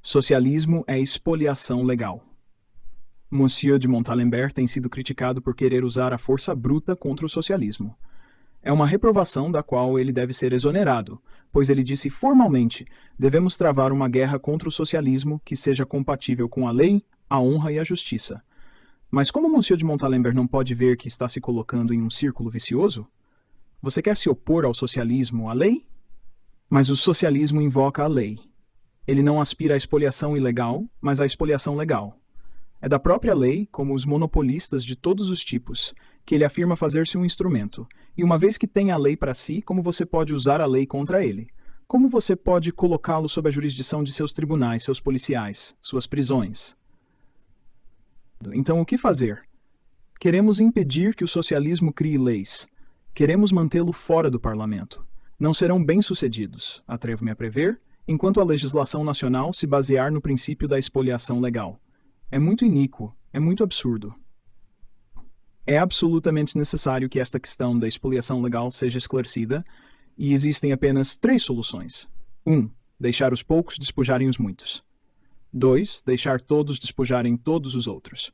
Socialismo é expoliação legal. Monsieur de Montalembert tem sido criticado por querer usar a força bruta contra o socialismo. É uma reprovação da qual ele deve ser exonerado, pois ele disse formalmente: devemos travar uma guerra contra o socialismo que seja compatível com a lei, a honra e a justiça. Mas como Monsieur de Montalembert não pode ver que está se colocando em um círculo vicioso? Você quer se opor ao socialismo, à lei? Mas o socialismo invoca a lei. Ele não aspira à expoliação ilegal, mas à expoliação legal. É da própria lei, como os monopolistas de todos os tipos, que ele afirma fazer-se um instrumento. E uma vez que tem a lei para si, como você pode usar a lei contra ele? Como você pode colocá-lo sob a jurisdição de seus tribunais, seus policiais, suas prisões? Então, o que fazer? Queremos impedir que o socialismo crie leis. Queremos mantê-lo fora do parlamento. Não serão bem-sucedidos, atrevo-me a prever, enquanto a legislação nacional se basear no princípio da expoliação legal. É muito iníquo, é muito absurdo. É absolutamente necessário que esta questão da expoliação legal seja esclarecida, e existem apenas 3 soluções. 1. Deixar os poucos despojarem os muitos. 2. Deixar todos despojarem todos os outros.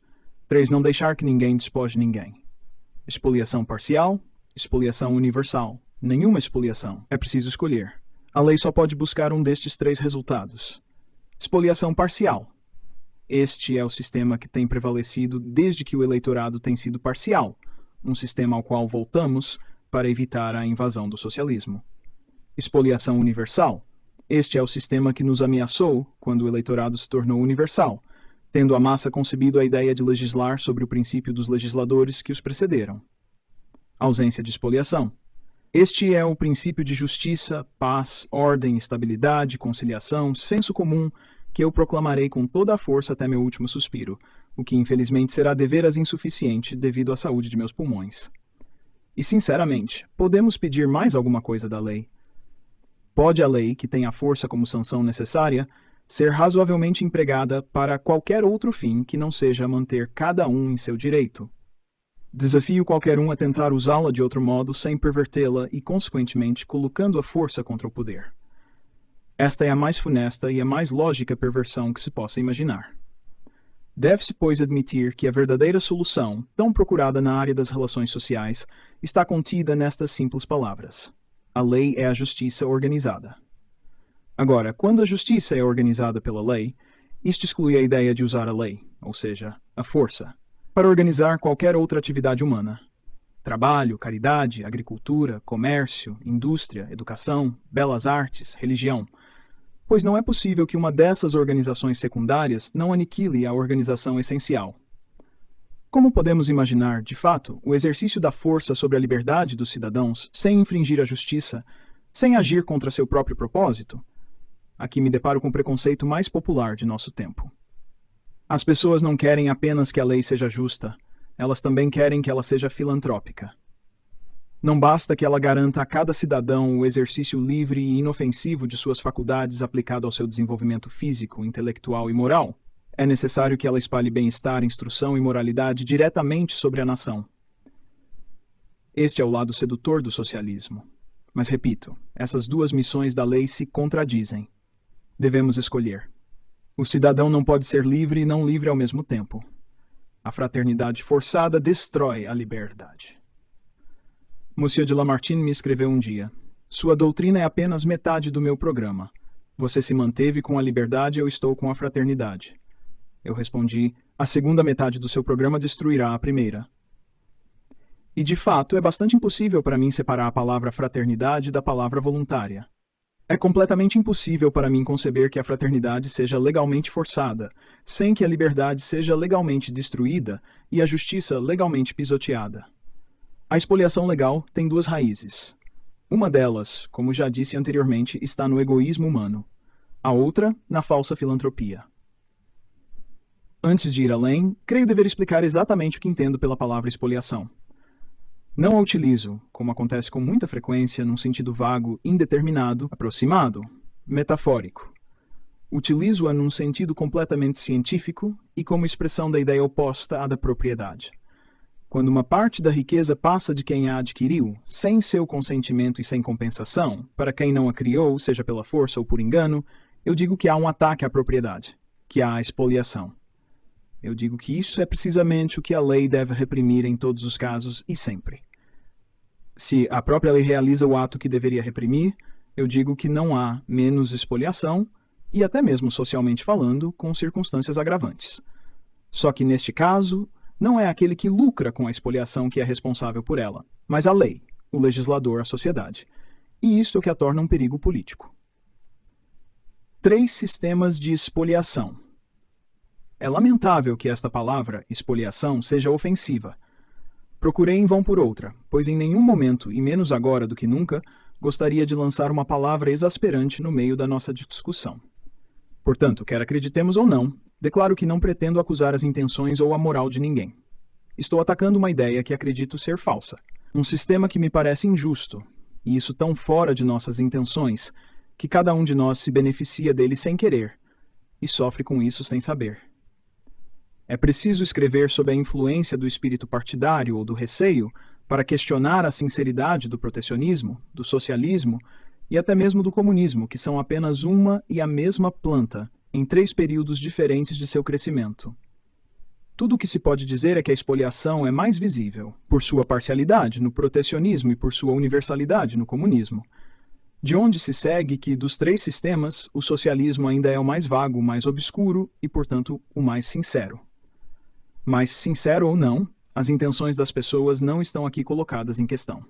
3. Não deixar que ninguém despoje ninguém. Expoliação parcial, expoliação universal. Nenhuma expoliação. É preciso escolher. A lei só pode buscar um destes 3 resultados. Expoliação parcial. Este é o sistema que tem prevalecido desde que o eleitorado tem sido parcial, um sistema ao qual voltamos para evitar a invasão do socialismo. Expoliação universal. Este é o sistema que nos ameaçou quando o eleitorado se tornou universal, tendo a massa concebido a ideia de legislar sobre o princípio dos legisladores que os precederam. Ausência de expoliação. Este é o princípio de justiça, paz, ordem, estabilidade, conciliação, senso comum, que eu proclamarei com toda a força até meu último suspiro, o que infelizmente será deveras insuficiente devido à saúde de meus pulmões. E sinceramente, podemos pedir mais alguma coisa da lei? Pode a lei, que tem a força como sanção necessária, ser razoavelmente empregada para qualquer outro fim que não seja manter cada um em seu direito? Desafio qualquer um a tentar usá-la de outro modo sem pervertê-la e, consequentemente, colocando a força contra o poder. Esta é a mais funesta e a mais lógica perversão que se possa imaginar. Deve-se, pois, admitir que a verdadeira solução, tão procurada na área das relações sociais, está contida nestas simples palavras: a lei é a justiça organizada. Agora, quando a justiça é organizada pela lei, isto exclui a ideia de usar a lei, ou seja, a força, para organizar qualquer outra atividade humana. Trabalho, caridade, agricultura, comércio, indústria, educação, belas artes, religião. Pois não é possível que uma dessas organizações secundárias não aniquile a organização essencial. Como podemos imaginar, de fato, o exercício da força sobre a liberdade dos cidadãos sem infringir a justiça, sem agir contra seu próprio propósito? Aqui me deparo com o preconceito mais popular de nosso tempo. As pessoas não querem apenas que a lei seja justa, elas também querem que ela seja filantrópica. Não basta que ela garanta a cada cidadão o exercício livre e inofensivo de suas faculdades aplicado ao seu desenvolvimento físico, intelectual e moral. É necessário que ela espalhe bem-estar, instrução e moralidade diretamente sobre a nação. Este é o lado sedutor do socialismo. Mas repito, essas 2 missões da lei se contradizem. Devemos escolher. O cidadão não pode ser livre e não livre ao mesmo tempo. A fraternidade forçada destrói a liberdade. Monsieur de Lamartine me escreveu um dia: sua doutrina é apenas metade do meu programa. Você se manteve com a liberdade, eu estou com a fraternidade. Eu respondi: a segunda metade do seu programa destruirá a primeira. E de fato, é bastante impossível para mim separar a palavra fraternidade da palavra voluntária. É completamente impossível para mim conceber que a fraternidade seja legalmente forçada, sem que a liberdade seja legalmente destruída e a justiça legalmente pisoteada. A expoliação legal tem 2 raízes. Uma delas, como já disse anteriormente, está no egoísmo humano. A outra, na falsa filantropia. Antes de ir além, creio dever explicar exatamente o que entendo pela palavra expoliação. Não a utilizo, como acontece com muita frequência, num sentido vago, indeterminado, aproximado, metafórico. Utilizo-a num sentido completamente científico e como expressão da ideia oposta à da propriedade. Quando uma parte da riqueza passa de quem a adquiriu, sem seu consentimento e sem compensação, para quem não a criou, seja pela força ou por engano, Eu digo que há um ataque à propriedade, que há a expoliação. Eu digo que isso é precisamente o que a lei deve reprimir em todos os casos e sempre. Se a própria lei realiza o ato que deveria reprimir, eu digo que não há menos expoliação, e até mesmo socialmente falando, com circunstâncias agravantes. Só que neste caso, não é aquele que lucra com a expoliação que é responsável por ela, mas a lei, o legislador, a sociedade. E isso é o que a torna um perigo político. 3 sistemas de expoliação. É lamentável que esta palavra, expoliação, seja ofensiva. Procurei em vão por outra, pois em nenhum momento, e menos agora do que nunca, gostaria de lançar uma palavra exasperante no meio da nossa discussão. Portanto, quer acreditemos ou não, declaro que não pretendo acusar as intenções ou a moral de ninguém. Estou atacando uma ideia que acredito ser falsa. Um sistema que me parece injusto, e isso tão fora de nossas intenções, que cada um de nós se beneficia dele sem querer, e sofre com isso sem saber. É preciso escrever sob a influência do espírito partidário ou do receio para questionar a sinceridade do protecionismo, do socialismo e até mesmo do comunismo, que são apenas uma e a mesma planta, em 3 períodos diferentes de seu crescimento. Tudo o que se pode dizer é que a expoliação é mais visível, por sua parcialidade no protecionismo e por sua universalidade no comunismo. De onde se segue que, dos 3 sistemas, o socialismo ainda é o mais vago, o mais obscuro e, portanto, o mais sincero. Mas, sincero ou não, as intenções das pessoas não estão aqui colocadas em questão.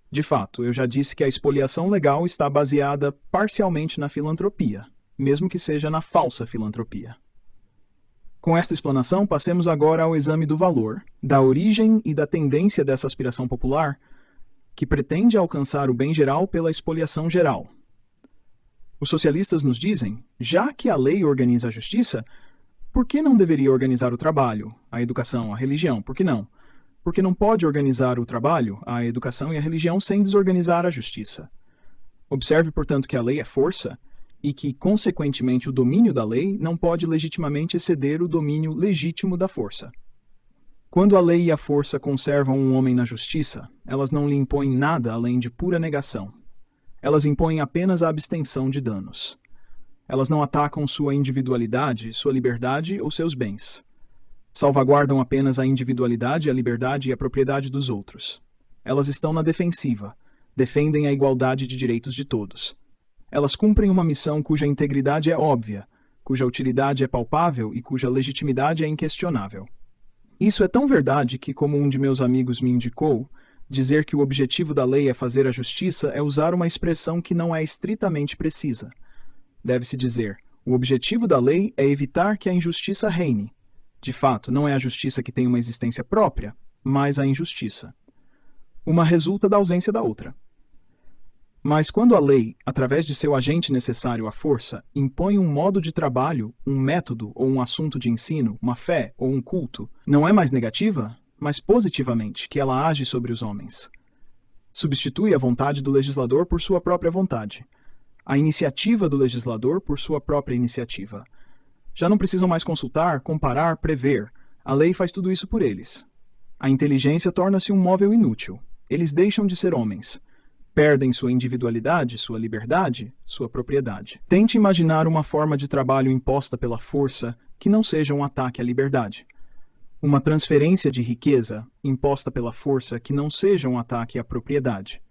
De fato, eu já disse que a expoliação legal está baseada parcialmente na filantropia, mesmo que seja na falsa filantropia. Com esta explanação, passemos agora ao exame do valor, da origem e da tendência dessa aspiração popular, que pretende alcançar o bem geral pela expoliação geral. Os socialistas nos dizem, já que a lei organiza a justiça, por que não deveria organizar o trabalho, a educação, a religião? Por que não? Porque não pode organizar o trabalho, a educação e a religião sem desorganizar a justiça. Observe, portanto, que a lei é força e que, consequentemente, o domínio da lei não pode legitimamente exceder o domínio legítimo da força. Quando a lei e a força conservam um homem na justiça, elas não lhe impõem nada além de pura negação. Elas impõem apenas a abstenção de danos. Elas não atacam sua individualidade, sua liberdade ou seus bens. Salvaguardam apenas a individualidade, a liberdade e a propriedade dos outros. Elas estão na defensiva, defendem a igualdade de direitos de todos. Elas cumprem uma missão cuja integridade é óbvia, cuja utilidade é palpável e cuja legitimidade é inquestionável. Isso é tão verdade que, como um de meus amigos me indicou, dizer que o objetivo da lei é fazer a justiça é usar uma expressão que não é estritamente precisa. Deve-se dizer, o objetivo da lei é evitar que a injustiça reine. De fato, não é a justiça que tem uma existência própria, mas a injustiça. Uma resulta da ausência da outra. Mas quando a lei, através de seu agente necessário, a força, impõe um modo de trabalho, um método ou um assunto de ensino, uma fé ou um culto, não é mais negativa, mas positivamente que ela age sobre os homens. Substitui a vontade do legislador por sua própria vontade. A iniciativa do legislador por sua própria iniciativa. Já não precisam mais consultar, comparar, prever. A lei faz tudo isso por eles. A inteligência torna-se um móvel inútil. Eles deixam de ser homens. Perdem sua individualidade, sua liberdade, sua propriedade. Tente imaginar uma forma de trabalho imposta pela força que não seja um ataque à liberdade. Uma transferência de riqueza imposta pela força que não seja um ataque à propriedade.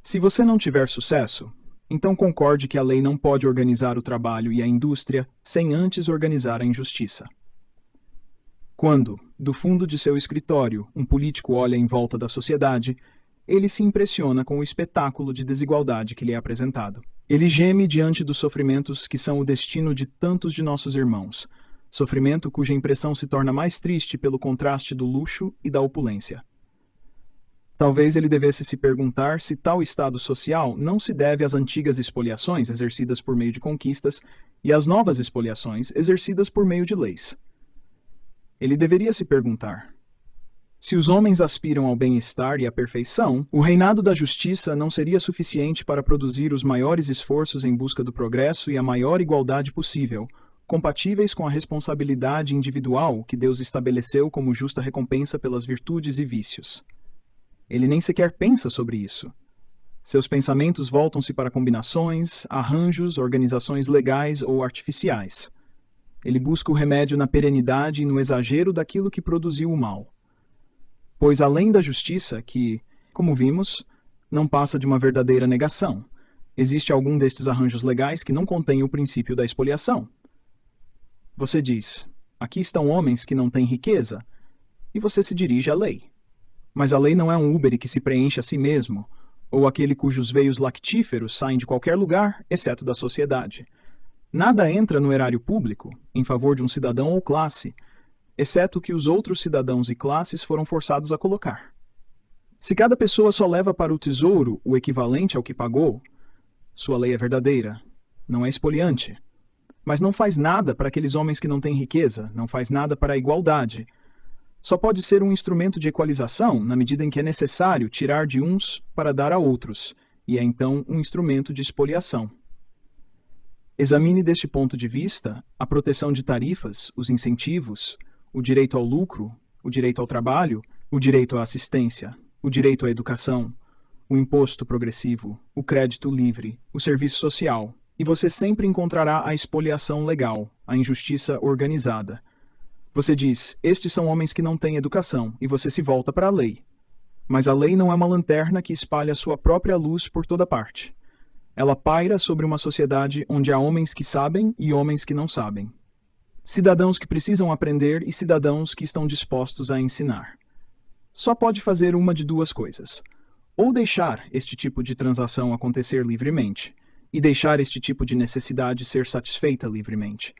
Se você não tiver sucesso, então concorde que a lei não pode organizar o trabalho e a indústria sem antes organizar a injustiça. Quando, do fundo de seu escritório, um político olha em volta da sociedade, ele se impressiona com o espetáculo de desigualdade que lhe é apresentado. Ele geme diante dos sofrimentos que são o destino de tantos de nossos irmãos, sofrimento cuja impressão se torna mais triste pelo contraste do luxo e da opulência. Talvez ele devesse se perguntar se tal estado social não se deve às antigas expoliações exercidas por meio de conquistas e às novas expoliações exercidas por meio de leis. Ele deveria se perguntar: se os homens aspiram ao bem-estar e à perfeição, o reinado da justiça não seria suficiente para produzir os maiores esforços em busca do progresso e a maior igualdade possível, compatíveis com a responsabilidade individual que Deus estabeleceu como justa recompensa pelas virtudes e vícios. Ele nem sequer pensa sobre isso. Seus pensamentos voltam-se para combinações, arranjos, organizações legais ou artificiais. Ele busca o remédio na perenidade e no exagero daquilo que produziu o mal. Pois além da justiça, que, como vimos, não passa de uma verdadeira negação, existe algum destes arranjos legais que não contém o princípio da expoliação. Você diz, aqui estão homens que não têm riqueza, e você se dirige à lei. Mas a lei não é um Uber que se preenche a si mesmo, ou aquele cujos veios lactíferos saem de qualquer lugar, exceto da sociedade. Nada entra no erário público, em favor de um cidadão ou classe, exceto o que os outros cidadãos e classes foram forçados a colocar. Se cada pessoa só leva para o tesouro o equivalente ao que pagou, sua lei é verdadeira, não é expoliante. Mas não faz nada para aqueles homens que não têm riqueza, não faz nada para a igualdade. Só pode ser um instrumento de equalização na medida em que é necessário tirar de uns para dar a outros, e é então um instrumento de expoliação. Examine deste ponto de vista a proteção de tarifas, os incentivos, o direito ao lucro, o direito ao trabalho, o direito à assistência, o direito à educação, o imposto progressivo, o crédito livre, o serviço social, e você sempre encontrará a expoliação legal, a injustiça organizada. Você diz, estes são homens que não têm educação, e você se volta para a lei. Mas a lei não é uma lanterna que espalha sua própria luz por toda parte. Ela paira sobre uma sociedade onde há homens que sabem e homens que não sabem. Cidadãos que precisam aprender e cidadãos que estão dispostos a ensinar. Só pode fazer uma de duas coisas. Ou deixar este tipo de transação acontecer livremente, e deixar este tipo de necessidade ser satisfeita livremente.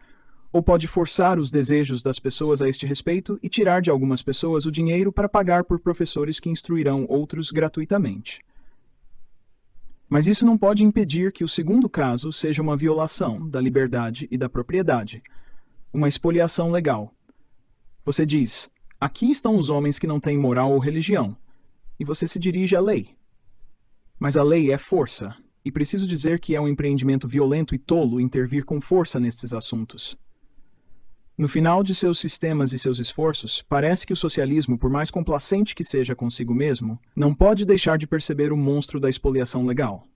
Ou pode forçar os desejos das pessoas a este respeito e tirar de algumas pessoas o dinheiro para pagar por professores que instruirão outros gratuitamente. Mas isso não pode impedir que o segundo caso seja uma violação da liberdade e da propriedade, uma expoliação legal. Você diz, aqui estão os homens que não têm moral ou religião, e você se dirige à lei. Mas a lei é força, e preciso dizer que é um empreendimento violento e tolo intervir com força nestes assuntos. No final de seus sistemas e seus esforços, parece que o socialismo, por mais complacente que seja consigo mesmo, não pode deixar de perceber o monstro da expoliação legal.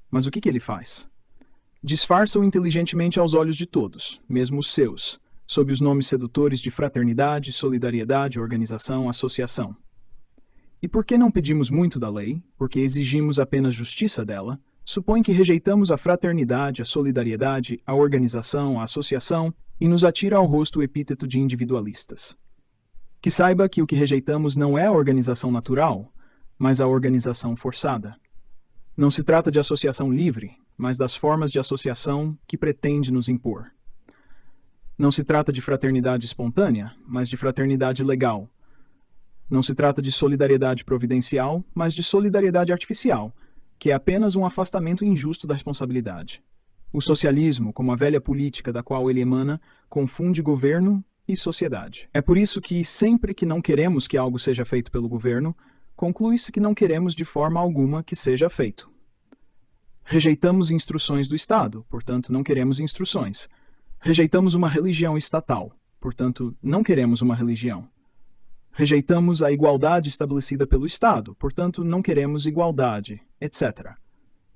Mas o que ele faz? Disfarça-o inteligentemente aos olhos de todos, mesmo os seus, sob os nomes sedutores de fraternidade, solidariedade, organização, associação. E por que não pedimos muito da lei, porque exigimos apenas justiça dela, supõe que rejeitamos a fraternidade, a solidariedade, a organização, a associação, e nos atira ao rosto o epíteto de individualistas. Que saiba que o que rejeitamos não é a organização natural, mas a organização forçada. Não se trata de associação livre, mas das formas de associação que pretende nos impor. Não se trata de fraternidade espontânea, mas de fraternidade legal. Não se trata de solidariedade providencial, mas de solidariedade artificial, que é apenas um afastamento injusto da responsabilidade. O socialismo, como a velha política da qual ele emana, confunde governo e sociedade. É por isso que, sempre que não queremos que algo seja feito pelo governo, conclui-se que não queremos de forma alguma que seja feito. Rejeitamos instruções do Estado, portanto não queremos instruções. Rejeitamos uma religião estatal, portanto não queremos uma religião. Rejeitamos a igualdade estabelecida pelo Estado, portanto não queremos igualdade, etc.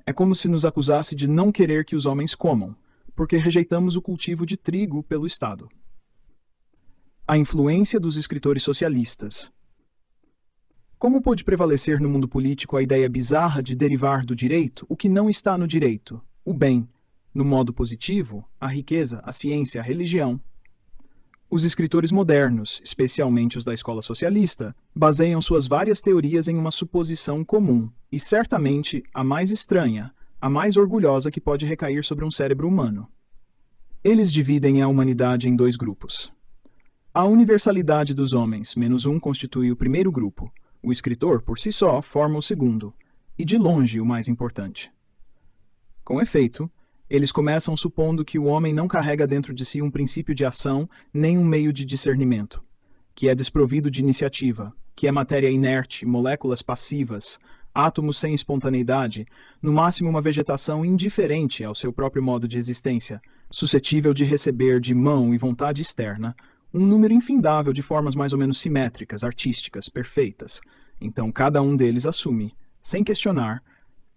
É como se nos acusasse de não querer que os homens comam, porque rejeitamos o cultivo de trigo pelo Estado. A influência dos escritores socialistas. Como pôde prevalecer no mundo político a ideia bizarra de derivar do direito o que não está no direito, o bem, no modo positivo, a riqueza, a ciência, a religião? Os escritores modernos, especialmente os da escola socialista, baseiam suas várias teorias em uma suposição comum, e certamente a mais estranha, a mais orgulhosa que pode recair sobre um cérebro humano. Eles dividem a humanidade em dois grupos. A universalidade dos homens, menos um, constitui o primeiro grupo. O escritor, por si só, forma o segundo, e de longe o mais importante. Com efeito, eles começam supondo que o homem não carrega dentro de si um princípio de ação, nem um meio de discernimento, que é desprovido de iniciativa, que é matéria inerte, moléculas passivas, átomos sem espontaneidade, no máximo uma vegetação indiferente ao seu próprio modo de existência, suscetível de receber de mão e vontade externa um número infindável de formas mais ou menos simétricas, artísticas, perfeitas. Então cada um deles assume, sem questionar,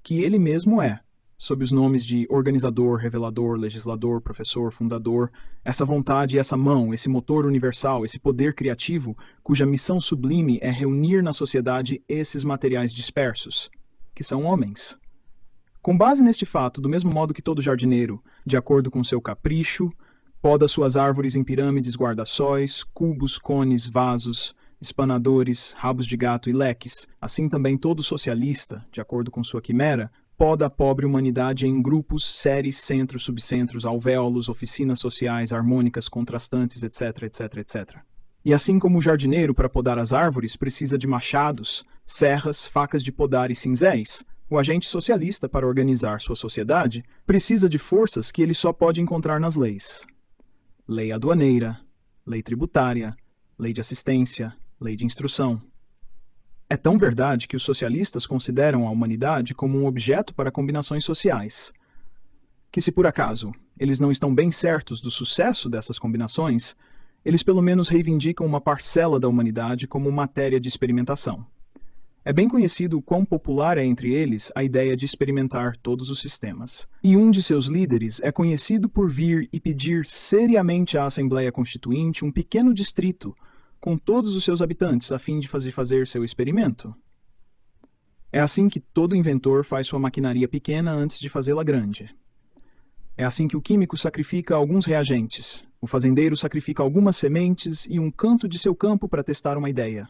que ele mesmo é, sob os nomes de organizador, revelador, legislador, professor, fundador, essa vontade, essa mão, esse motor universal, esse poder criativo, cuja missão sublime é reunir na sociedade esses materiais dispersos, que são homens. Com base neste fato, do mesmo modo que todo jardineiro, de acordo com seu capricho, poda suas árvores em pirâmides guarda-sóis, cubos, cones, vasos, espanadores, rabos de gato e leques, assim também todo socialista, de acordo com sua quimera, poda a pobre humanidade em grupos, séries, centros, subcentros, alvéolos, oficinas sociais, harmônicas, contrastantes, etc, etc, etc. E assim como o jardineiro, para podar as árvores, precisa de machados, serras, facas de podar e cinzéis, o agente socialista, para organizar sua sociedade, precisa de forças que ele só pode encontrar nas leis. Lei aduaneira, lei tributária, lei de assistência, lei de instrução. É tão verdade que os socialistas consideram a humanidade como um objeto para combinações sociais. Que se por acaso eles não estão bem certos do sucesso dessas combinações, eles pelo menos reivindicam uma parcela da humanidade como matéria de experimentação. É bem conhecido o quão popular é entre eles a ideia de experimentar todos os sistemas. E um de seus líderes é conhecido por vir e pedir seriamente à Assembleia Constituinte um pequeno distrito com todos os seus habitantes, a fim de fazer seu experimento. É assim que todo inventor faz sua maquinaria pequena antes de fazê-la grande. É assim que o químico sacrifica alguns reagentes, o fazendeiro sacrifica algumas sementes e um canto de seu campo para testar uma ideia.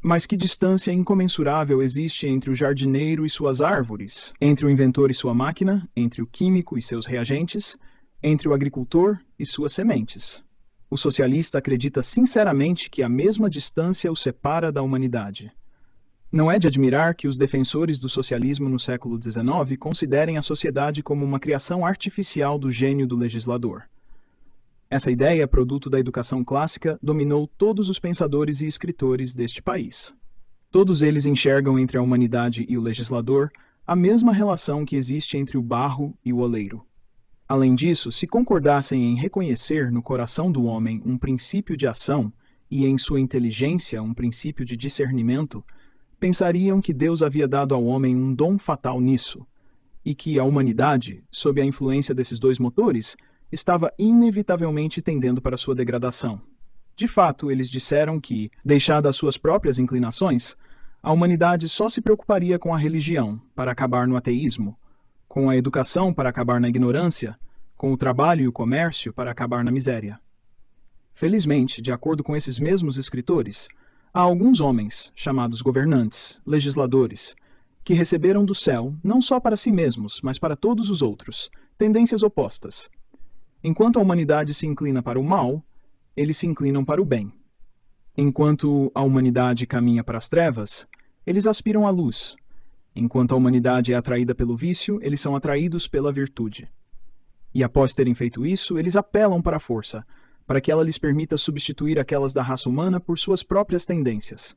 Mas que distância incomensurável existe entre o jardineiro e suas árvores, entre o inventor e sua máquina, entre o químico e seus reagentes, entre o agricultor e suas sementes. O socialista acredita sinceramente que a mesma distância o separa da humanidade. Não é de admirar que os defensores do socialismo no século XIX considerem a sociedade como uma criação artificial do gênio do legislador. Essa ideia, produto da educação clássica, dominou todos os pensadores e escritores deste país. Todos eles enxergam entre a humanidade e o legislador a mesma relação que existe entre o barro e o oleiro. Além disso, se concordassem em reconhecer no coração do homem um princípio de ação e em sua inteligência um princípio de discernimento, pensariam que Deus havia dado ao homem um dom fatal nisso, e que a humanidade, sob a influência desses dois motores, estava inevitavelmente tendendo para sua degradação. De fato, eles disseram que, deixada às suas próprias inclinações, a humanidade só se preocuparia com a religião para acabar no ateísmo, com a educação para acabar na ignorância, com o trabalho e o comércio para acabar na miséria. Felizmente, de acordo com esses mesmos escritores, há alguns homens, chamados governantes, legisladores, que receberam do céu, não só para si mesmos, mas para todos os outros, tendências opostas. Enquanto a humanidade se inclina para o mal, eles se inclinam para o bem. Enquanto a humanidade caminha para as trevas, eles aspiram à luz. Enquanto a humanidade é atraída pelo vício, eles são atraídos pela virtude. E após terem feito isso, eles apelam para a força, para que ela lhes permita substituir aquelas da raça humana por suas próprias tendências.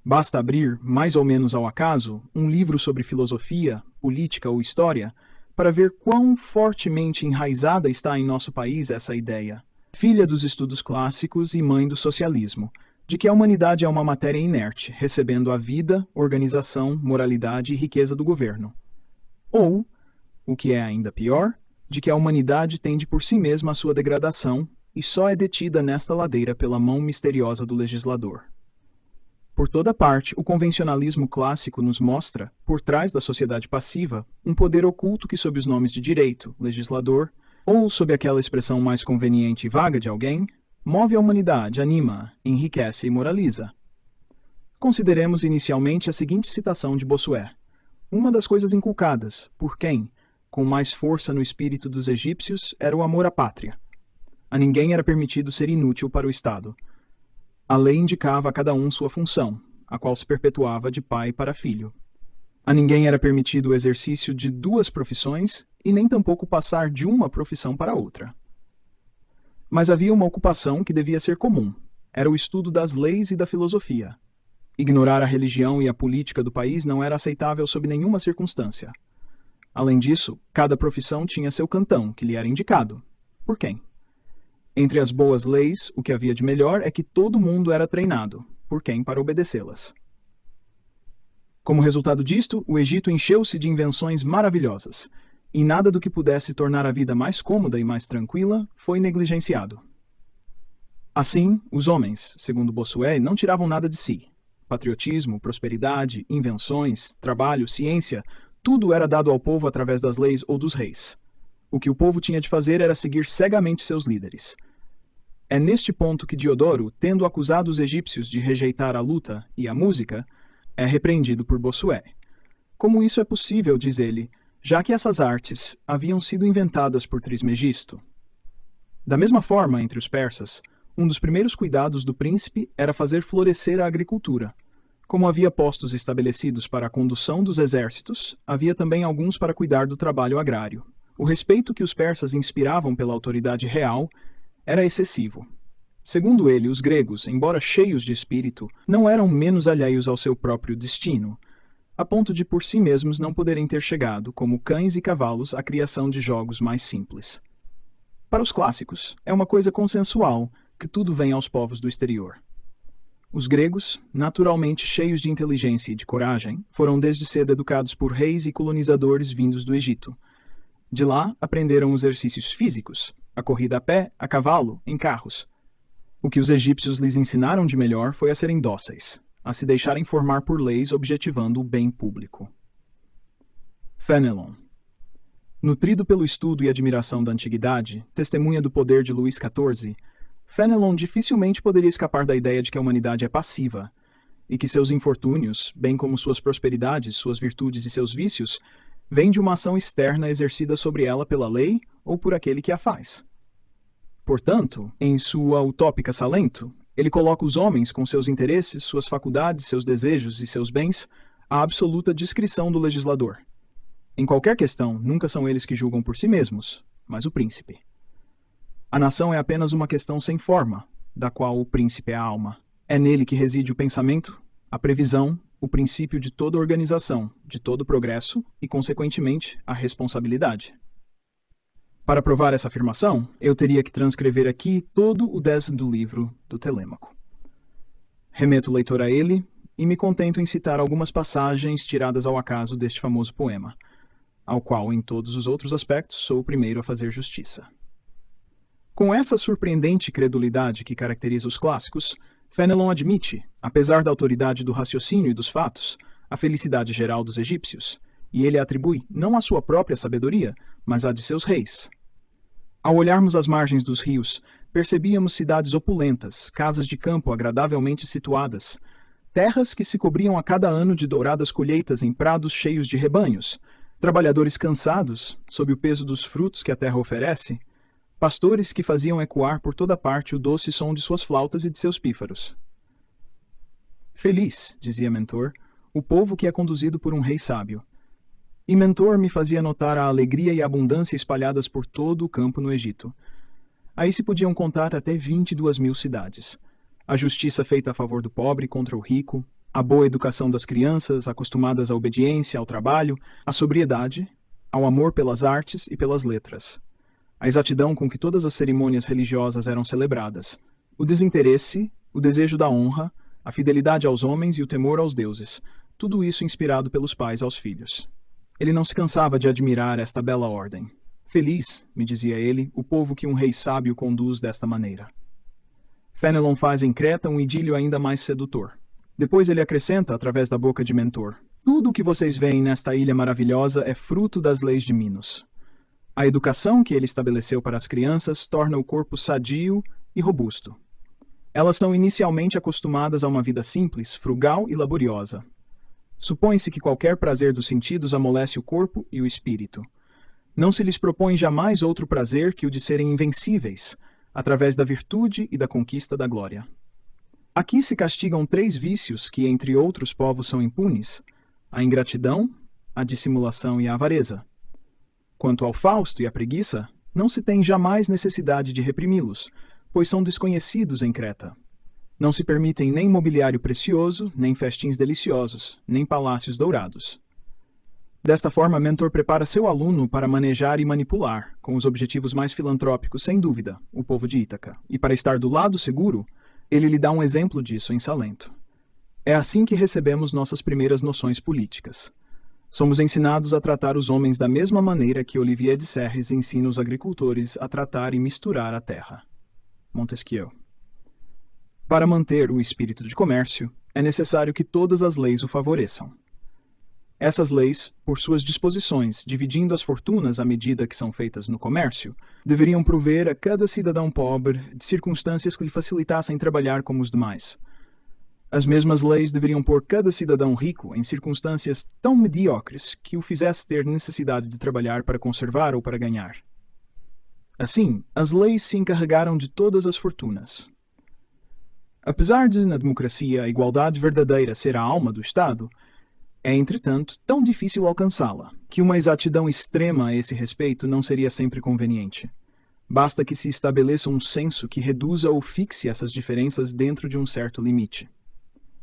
Basta abrir, mais ou menos ao acaso, um livro sobre filosofia, política ou história, para ver quão fortemente enraizada está em nosso país essa ideia, filha dos estudos clássicos e mãe do socialismo, de que a humanidade é uma matéria inerte, recebendo a vida, organização, moralidade e riqueza do governo. Ou, o que é ainda pior, de que a humanidade tende por si mesma a sua degradação e só é detida nesta ladeira pela mão misteriosa do legislador. Por toda parte, o convencionalismo clássico nos mostra, por trás da sociedade passiva, um poder oculto que, sob os nomes de direito, legislador, ou sob aquela expressão mais conveniente e vaga de alguém, move a humanidade, anima, enriquece e moraliza. Consideremos inicialmente a seguinte citação de Bossuet. Uma das coisas inculcadas, por quem, com mais força no espírito dos egípcios, era o amor à pátria. A ninguém era permitido ser inútil para o Estado. A lei indicava a cada um sua função, a qual se perpetuava de pai para filho. A ninguém era permitido o exercício de duas profissões e nem tampouco passar de uma profissão para outra. Mas havia uma ocupação que devia ser comum. Era o estudo das leis e da filosofia. Ignorar a religião e a política do país não era aceitável sob nenhuma circunstância. Além disso, cada profissão tinha seu cantão, que lhe era indicado. Por quem? Entre as boas leis, o que havia de melhor é que todo mundo era treinado. Por quem? Para obedecê-las. Como resultado disto, o Egito encheu-se de invenções maravilhosas, e nada do que pudesse tornar a vida mais cômoda e mais tranquila foi negligenciado. Assim, os homens, segundo Bossuet, não tiravam nada de si. Patriotismo, prosperidade, invenções, trabalho, ciência, tudo era dado ao povo através das leis ou dos reis. O que o povo tinha de fazer era seguir cegamente seus líderes. É neste ponto que Diodoro, tendo acusado os egípcios de rejeitar a luta e a música, é repreendido por Bossuet. Como isso é possível, diz ele, já que essas artes haviam sido inventadas por Trismegisto? Da mesma forma, entre os persas, um dos primeiros cuidados do príncipe era fazer florescer a agricultura. Como havia postos estabelecidos para a condução dos exércitos, havia também alguns para cuidar do trabalho agrário. O respeito que os persas inspiravam pela autoridade real era excessivo. Segundo ele, os gregos, embora cheios de espírito, não eram menos alheios ao seu próprio destino, a ponto de por si mesmos não poderem ter chegado, como cães e cavalos, à criação de jogos mais simples. Para os clássicos, é uma coisa consensual que tudo vem aos povos do exterior. Os gregos, naturalmente cheios de inteligência e de coragem, foram desde cedo educados por reis e colonizadores vindos do Egito. De lá, aprenderam os exercícios físicos, a corrida a pé, a cavalo, em carros. O que os egípcios lhes ensinaram de melhor foi a serem dóceis, a se deixarem formar por leis objetivando o bem público. Fénelon. Nutrido pelo estudo e admiração da antiguidade, testemunha do poder de Luís XIV, Fénelon dificilmente poderia escapar da ideia de que a humanidade é passiva, e que seus infortúnios, bem como suas prosperidades, suas virtudes e seus vícios, vêm de uma ação externa exercida sobre ela pela lei ou por aquele que a faz. Portanto, em sua utópica Salento, ele coloca os homens com seus interesses, suas faculdades, seus desejos e seus bens à absoluta discrição do legislador. Em qualquer questão, nunca são eles que julgam por si mesmos, mas o príncipe. A nação é apenas uma questão sem forma, da qual o príncipe é a alma. É nele que reside o pensamento, a previsão, o princípio de toda organização, de todo progresso e, consequentemente, a responsabilidade. Para provar essa afirmação, eu teria que transcrever aqui todo o 10º livro do Telêmaco. Remeto o leitor a ele e me contento em citar algumas passagens tiradas ao acaso deste famoso poema, ao qual, em todos os outros aspectos, sou o primeiro a fazer justiça. Com essa surpreendente credulidade que caracteriza os clássicos, Fénelon admite, apesar da autoridade do raciocínio e dos fatos, a felicidade geral dos egípcios, e ele a atribui não à sua própria sabedoria, mas à de seus reis. Ao olharmos as margens dos rios, percebíamos cidades opulentas, casas de campo agradavelmente situadas, terras que se cobriam a cada ano de douradas colheitas em prados cheios de rebanhos, trabalhadores cansados, sob o peso dos frutos que a terra oferece, pastores que faziam ecoar por toda parte o doce som de suas flautas e de seus pífaros. Feliz, dizia Mentor, o povo que é conduzido por um rei sábio. E Mentor me fazia notar a alegria e a abundância espalhadas por todo o campo no Egito. Aí se podiam contar até 22.000 cidades. A justiça feita a favor do pobre contra o rico, a boa educação das crianças, acostumadas à obediência, ao trabalho, à sobriedade, ao amor pelas artes e pelas letras. A exatidão com que todas as cerimônias religiosas eram celebradas, o desinteresse, o desejo da honra, a fidelidade aos homens e o temor aos deuses, tudo isso inspirado pelos pais aos filhos. Ele não se cansava de admirar esta bela ordem. Feliz, me dizia ele, o povo que um rei sábio conduz desta maneira. Fénelon faz em Creta um idílio ainda mais sedutor. Depois ele acrescenta, através da boca de Mentor, tudo o que vocês veem nesta ilha maravilhosa é fruto das leis de Minos. A educação que ele estabeleceu para as crianças torna o corpo sadio e robusto. Elas são inicialmente acostumadas a uma vida simples, frugal e laboriosa. Supõe-se que qualquer prazer dos sentidos amolece o corpo e o espírito. Não se lhes propõe jamais outro prazer que o de serem invencíveis, através da virtude e da conquista da glória. Aqui se castigam 3 vícios que, entre outros povos, são impunes: a ingratidão, a dissimulação e a avareza. Quanto ao Fausto e à preguiça, não se tem jamais necessidade de reprimi-los, pois são desconhecidos em Creta. Não se permitem nem mobiliário precioso, nem festins deliciosos, nem palácios dourados. Desta forma, Mentor prepara seu aluno para manejar e manipular, com os objetivos mais filantrópicos, sem dúvida, o povo de Ítaca. E para estar do lado seguro, ele lhe dá um exemplo disso em Salento. É assim que recebemos nossas primeiras noções políticas. Somos ensinados a tratar os homens da mesma maneira que Olivier de Serres ensina os agricultores a tratar e misturar a terra. Montesquieu. Para manter o espírito de comércio, é necessário que todas as leis o favoreçam. Essas leis, por suas disposições, dividindo as fortunas à medida que são feitas no comércio, deveriam prover a cada cidadão pobre de circunstâncias que lhe facilitassem trabalhar como os demais. As mesmas leis deveriam pôr cada cidadão rico em circunstâncias tão medíocres que o fizesse ter necessidade de trabalhar para conservar ou para ganhar. Assim, as leis se encarregaram de todas as fortunas. Apesar de, na democracia, a igualdade verdadeira ser a alma do Estado, é, entretanto, tão difícil alcançá-la, que uma exatidão extrema a esse respeito não seria sempre conveniente. Basta que se estabeleça um censo que reduza ou fixe essas diferenças dentro de um certo limite.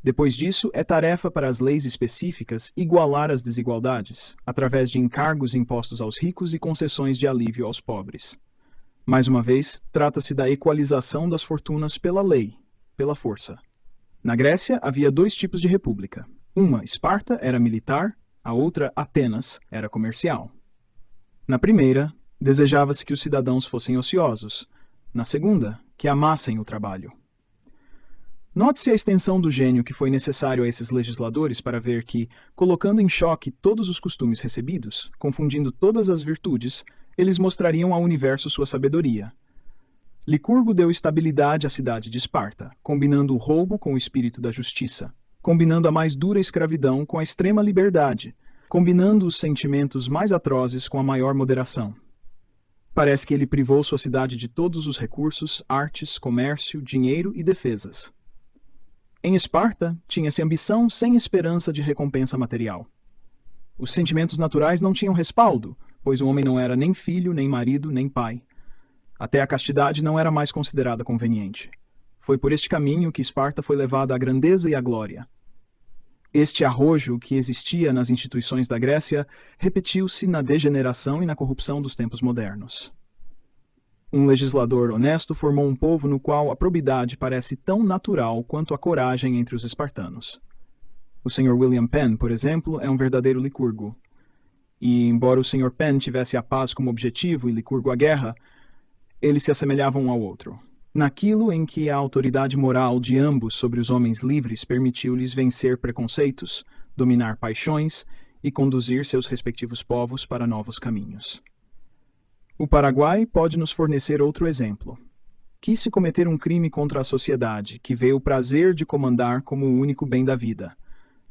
Depois disso, é tarefa para as leis específicas igualar as desigualdades, através de encargos impostos aos ricos e concessões de alívio aos pobres. Mais uma vez, trata-se da equalização das fortunas pela lei, pela força. Na Grécia, havia dois tipos de república. Uma, Esparta, era militar, a outra, Atenas, era comercial. Na primeira, desejava-se que os cidadãos fossem ociosos. Na segunda, que amassem o trabalho. Note-se a extensão do gênio que foi necessário a esses legisladores para ver que, colocando em choque todos os costumes recebidos, confundindo todas as virtudes, eles mostrariam ao universo sua sabedoria. Licurgo deu estabilidade à cidade de Esparta, combinando o roubo com o espírito da justiça, combinando a mais dura escravidão com a extrema liberdade, combinando os sentimentos mais atrozes com a maior moderação. Parece que ele privou sua cidade de todos os recursos, artes, comércio, dinheiro e defesas. Em Esparta, tinha-se ambição sem esperança de recompensa material. Os sentimentos naturais não tinham respaldo, pois o homem não era nem filho, nem marido, nem pai. Até a castidade não era mais considerada conveniente. Foi por este caminho que Esparta foi levada à grandeza e à glória. Este arrojo que existia nas instituições da Grécia repetiu-se na degeneração e na corrupção dos tempos modernos. Um legislador honesto formou um povo no qual a probidade parece tão natural quanto a coragem entre os espartanos. O Sr. William Penn, por exemplo, é um verdadeiro licurgo. E, embora o Sr. Penn tivesse a paz como objetivo e Licurgo a guerra, eles se assemelhavam um ao outro. Naquilo em que a autoridade moral de ambos sobre os homens livres permitiu-lhes vencer preconceitos, dominar paixões e conduzir seus respectivos povos para novos caminhos. O Paraguai pode nos fornecer outro exemplo. Quis-se cometer um crime contra a sociedade, que vê o prazer de comandar como o único bem da vida.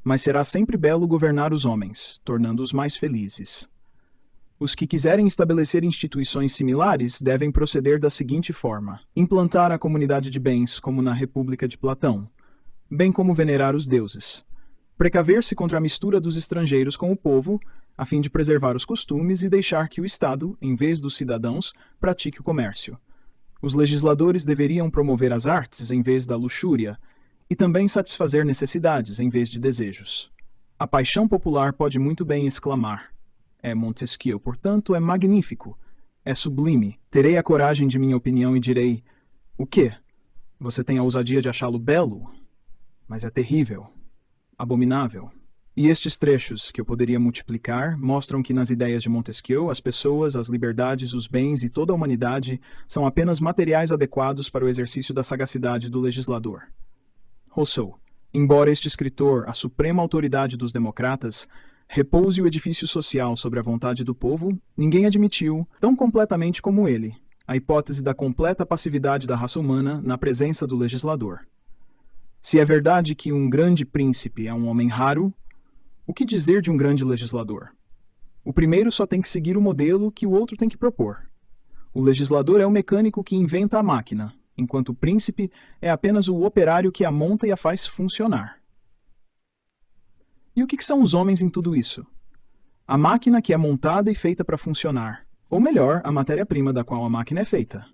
Mas será sempre belo governar os homens, tornando-os mais felizes. Os que quiserem estabelecer instituições similares devem proceder da seguinte forma: implantar a comunidade de bens, como na República de Platão, bem como venerar os deuses. Precaver-se contra a mistura dos estrangeiros com o povo, a fim de preservar os costumes e deixar que o Estado, em vez dos cidadãos, pratique o comércio. Os legisladores deveriam promover as artes em vez da luxúria, e também satisfazer necessidades em vez de desejos. A paixão popular pode muito bem exclamar: é Montesquieu, portanto, é magnífico, é sublime. Terei a coragem de minha opinião e direi: o quê? Você tem a ousadia de achá-lo belo? Mas é terrível, abominável. E estes trechos, que eu poderia multiplicar, mostram que nas ideias de Montesquieu, as pessoas, as liberdades, os bens e toda a humanidade são apenas materiais adequados para o exercício da sagacidade do legislador. Rousseau. Embora este escritor, a suprema autoridade dos democratas, repouse o edifício social sobre a vontade do povo, ninguém admitiu, tão completamente como ele, a hipótese da completa passividade da raça humana na presença do legislador. Se é verdade que um grande príncipe é um homem raro, o que dizer de um grande legislador? O primeiro só tem que seguir o modelo que o outro tem que propor. O legislador é o mecânico que inventa a máquina, enquanto o príncipe é apenas o operário que a monta e a faz funcionar. E o que são os homens em tudo isso? A máquina que é montada e feita para funcionar, ou melhor, a matéria-prima da qual a máquina é feita.